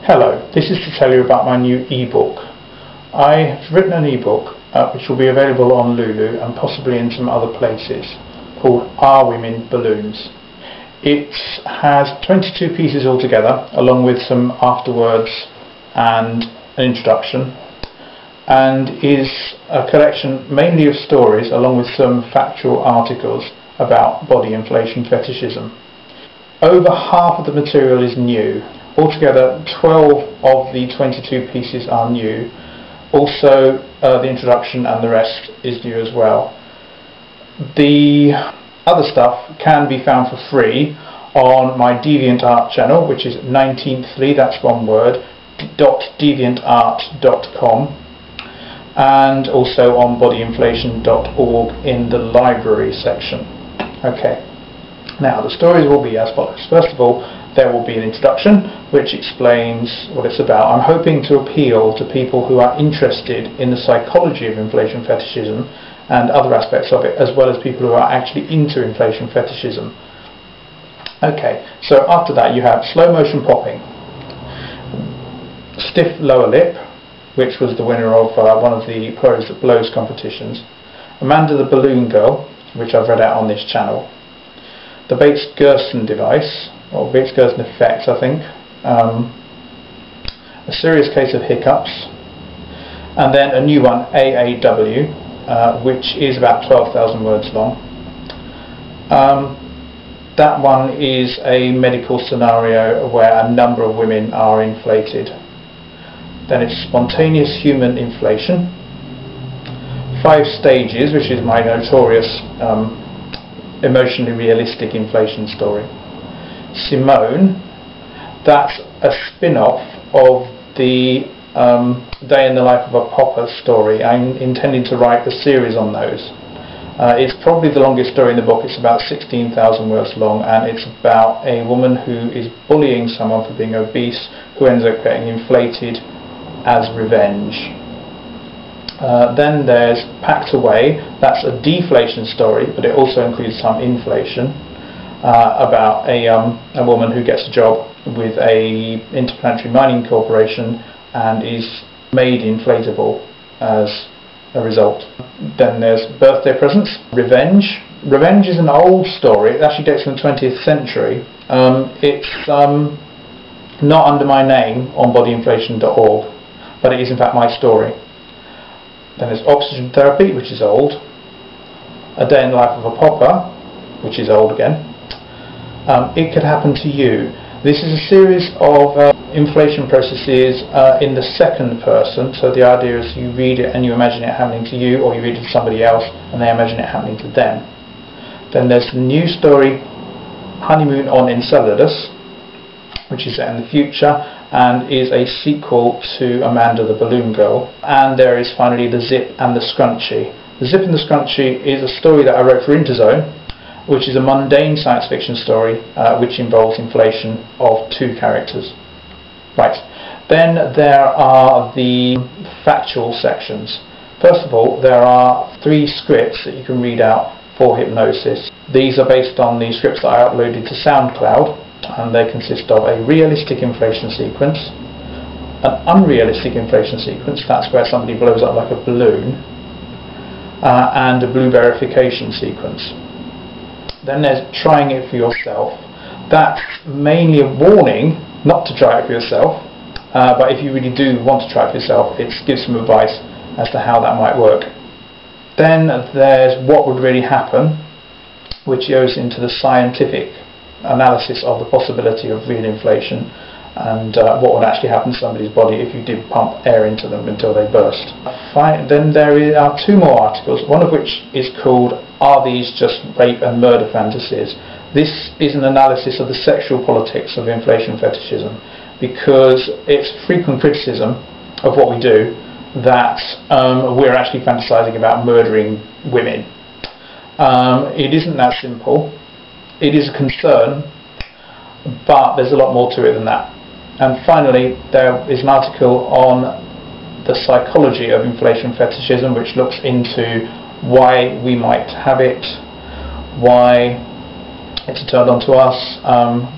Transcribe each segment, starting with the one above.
Hello, this is to tell you about my new ebook. I've written an ebook which will be available on Lulu and possibly in some other places, called Are Women Balloons? It has 22 pieces altogether, along with some afterwords and an introduction, and is a collection mainly of stories along with some factual articles about body inflation fetishism. Over half of the material is new. Altogether 12 of the 22 pieces are new. Also the introduction and the rest is new as well. The other stuff can be found for free on my DeviantArt channel, which is 19thly, that's one word, .deviantart.com, and also on bodyinflation.org in the library section. Okay, now the stories will be as follows. First of all, there will be an introduction which explains what it's about. I'm hoping to appeal to people who are interested in the psychology of inflation fetishism and other aspects of it, as well as people who are actually into inflation fetishism. Okay, so after that you have slow motion popping, stiff lower lip, which was the winner of one of the Pros That Blows competitions, Amanda the Balloon Girl, which I've read out on this channel, the Bates-Gerson device, or Bates-Gerson effect, I think, a serious case of hiccups, and then a new one, AAW, which is about 12,000 words long. That one is a medical scenario where a number of women are inflated. Then it's spontaneous human inflation, 5 stages, which is my notorious emotionally realistic inflation story. Simone, that's a spin-off of the Day in the Life of a Popper story. I'm intending to write a series on those. It's probably the longest story in the book. It's about 16,000 words long, and it's about a woman who is bullying someone for being obese, who ends up getting inflated as revenge. Then there's Packed Away. That's a deflation story, but it also includes some inflation, about a woman who gets a job with a interplanetary mining corporation and is made inflatable as a result. Then there's Birthday Presents, Revenge. Revenge is an old story. It actually dates from the 20th century. It's not under my name on bodyinflation.org, but it is in fact my story. Then there's Oxygen Therapy, which is old. A Day in the Life of a Popper, which is old again. It Could Happen to You. This is a series of inflation processes in the second person, so the idea is you read it and you imagine it happening to you, or you read it to somebody else and they imagine it happening to them. Then there's the new story, Honeymoon on Enceladus, which is set in the future and is a sequel to Amanda the Balloon Girl. And there is finally the Zip and the Scrunchy. The Zip and the Scrunchy is a story that I wrote for Interzone, which is a mundane science fiction story which involves inflation of 2 characters. Right, then there are the factual sections. First of all, there are 3 scripts that you can read out for hypnosis. These are based on the scripts that I uploaded to SoundCloud, and they consist of a realistic inflation sequence, an unrealistic inflation sequence, that's where somebody blows up like a balloon, and a blue verification sequence. Then there's trying it for yourself. That's mainly a warning not to try it for yourself, but if you really do want to try it for yourself, it gives some advice as to how that might work. Then there's What Would Really Happen, which goes into the scientific analysis of the possibility of real inflation and what would actually happen to somebody's body if you did pump air into them until they burst. Then there are 2 more articles, one of which is called Are These Just Rape and Murder Fantasies? This is an analysis of the sexual politics of inflation fetishism, because it's frequent criticism of what we do that we're actually fantasizing about murdering women. It isn't that simple. It is a concern, but there's a lot more to it than that. And finally, there is an article on the psychology of inflation fetishism, which looks into why we might have it, why it's turned on to us,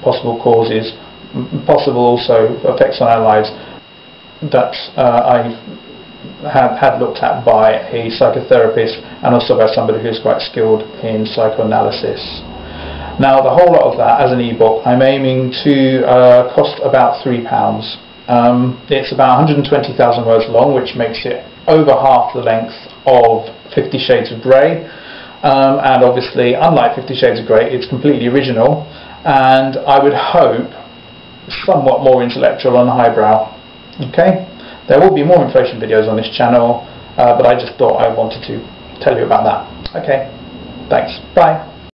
possible causes, possible also effects on our lives that I had looked at by a psychotherapist and also by somebody who's quite skilled in psychoanalysis. Now the whole lot of that as an ebook I'm aiming to cost about £3. It's about 120,000 words long, which makes it over half the length of 50 Shades of Grey, and obviously unlike 50 Shades of Grey it's completely original and I would hope somewhat more intellectual and highbrow. Okay, there will be more inflation videos on this channel, but I just thought I wanted to tell you about that. Okay, thanks, bye.